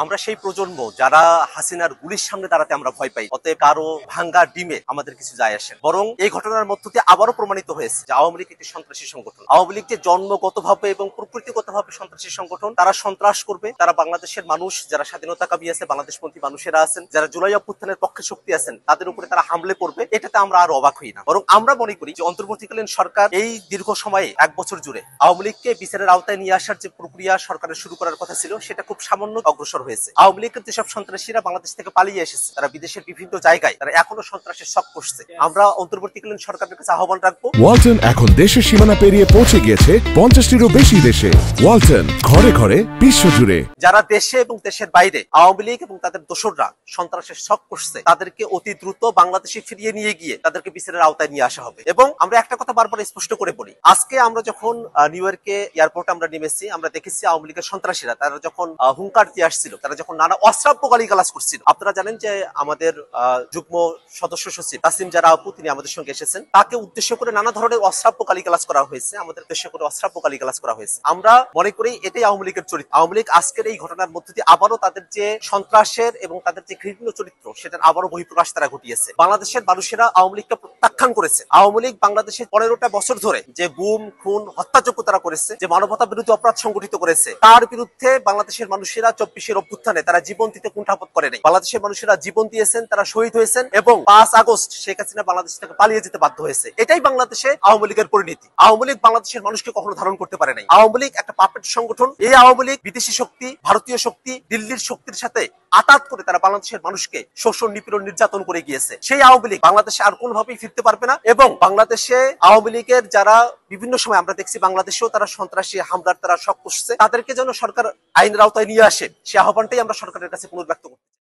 আমরা সেই প্রজন্ম যারা হাসিনার গুলির সামনে দাঁড়াতে আমরা ভয় পাই। অতএব কারো ভাঙ্গা ডিমে আমাদের কিছু যায় আসে, বরং এই ঘটনার মধ্য দিয়ে আবারও প্রমাণিত হয়েছে যে আওয়ামী লীগ একটি সন্ত্রাসী সংগঠন। আওয়ামী লীগ যে জন্মগতভাবে এবং প্রকৃতিগতভাবে সন্ত্রাসী সংগঠন, তারা সন্ত্রাস করবে, তারা বাংলাদেশের মানুষ যারা স্বাধীনতাকামী আছে, বাংলাদেশপন্থী মানুষেরা আছেন, যারা জুলাই অভ্যুত্থানের পক্ষে শক্তি আছেন, তাদের উপরে তারা হামলে করবে, এটাতে আমরা আর অবাক হই না। বরং আমরা মনে করি যে অন্তর্বর্তীকালীন সরকার এই দীর্ঘ সময়ে 1 বছর জুড়ে আওয়ামী লীগকে বিচারের আওতায় নিয়ে আসার যে প্রক্রিয়া সরকারের শুরু করার কথা ছিল, সেটা খুব সামান্য অগ্রসর হয়েছে। আওয়ামী লীগের যেসব সন্ত্রাসীরা বাংলাদেশ থেকে পালিয়ে এসেছে, তারা বিদেশের বিভিন্ন জায়গায় তারা এখনো সন্ত্রাসের শক করছে। আমরা অন্তর্বর্তীকালীন সরকারের কাছে আহ্বান রাখবো, ওয়ালটন এখন দেশের সীমানা পেরিয়ে পৌঁছে গিয়েছে 50টিরও বেশি দেশে। ওয়ালটন, ঘরে ঘরে বিশ্বজুড়ে। যারা দেশে এবং দেশের বাইরে আওয়ামী লীগ এবং তাদের দোসররা সন্ত্রাসের শক করছে, তাদেরকে অতি দ্রুত বাংলাদেশে ফিরিয়ে নিয়ে গিয়ে তাদেরকে বিচারের আওতায় নিয়ে আসা হবে। এবং আমরা একটা কথা বারবার স্পষ্ট করে বলি, আজকে আমরা যখন নিউ ইয়র্কে এয়ারপোর্টে আমরা নেমেছি, আমরা দেখেছি আওয়ামী লীগের সন্ত্রাসীরা তারা যখন হুঙ্কার দিয়ে আসছিল, তারা যখন নানা অশ্রাব্য গালিগালাজ করছিল। আপনারা জানেন যে আমাদের যুগ্ম সদস্য সচিব তাসিম জারা আপু, তিনি আমাদের সঙ্গে এসেছেন, তাকে উদ্দেশ্য করে নানা ধরনের অশ্রাব্য গালিগালাজ করা হয়েছে, আমাদের উদ্দেশ্য করে অশ্রাব্য গালিগালাজ করা হয়েছে। আমরা মনে করি এটাই আওয়ামী লীগের চরিত্র। আওয়ামী লীগ আজকের এই ঘটনার মধ্যে দিয়ে আবারও তাদের যে সন্ত্রাসের এবং তাদের যে ঘৃণ্য চরিত্র, সেটার আবারও বহিঃপ্রকাশ তারা ঘটিয়েছে। বাংলাদেশের মানুষেরা আওয়ামী লীগকে প্রত্যাখ্যান করেছে। আওয়ামী লীগ বাংলাদেশের 15টা বছর ধরে যে গুম খুন হত্যাযজ্ঞ তারা করেছে, যে মানবতা বিরোধী অপরাধ সংগঠিত করেছে, তার বিরুদ্ধে বাংলাদেশের মানুষেরা 24 অভ্যুত্থানে তারা জীবন দিতে কুণ্ঠাবোধ করে নাই। বাংলাদেশের মানুষেরা জীবন দিয়েছেন, তারা শহীদ হয়েছেন, এবং 5 আগস্ট শেখ হাসিনা বাংলাদেশ থেকে পালিয়ে যেতে বাধ্য হয়েছে। এটাই বাংলাদেশে আওয়ামী লীগের পরিণতি। আওয়ামী লীগ বাংলাদেশের মানুষকে কখনো ধারণ করতে পারে নাই। আওয়ামী লীগ একটা পাপেট সংগঠন। এই আওয়ামী লীগ বিদেশি শক্তি, ভারতীয় শক্তি, দিল্লির শক্তির সাথে আতাত করে তারা বাংলাদেশের মানুষকে শোষণ, নিপীড়ন, নির্যাতন করে গিয়েছে। সেই আওয়ামী লীগ বাংলাদেশে আর কোনোভাবেই ফিরতে পারবে না। এবং বাংলাদেশে আওয়ামী লীগের যারা বিভিন্ন সময় আমরা দেখছি বাংলাদেশেও তারা সন্ত্রাসী হামলার তারা শক করছে, তাদেরকে যেন সরকার আইনের আওতায় নিয়ে আসে, সে আহ্বানটাই আমরা সরকারের কাছে পুনর্ব্যক্ত করতে চাই।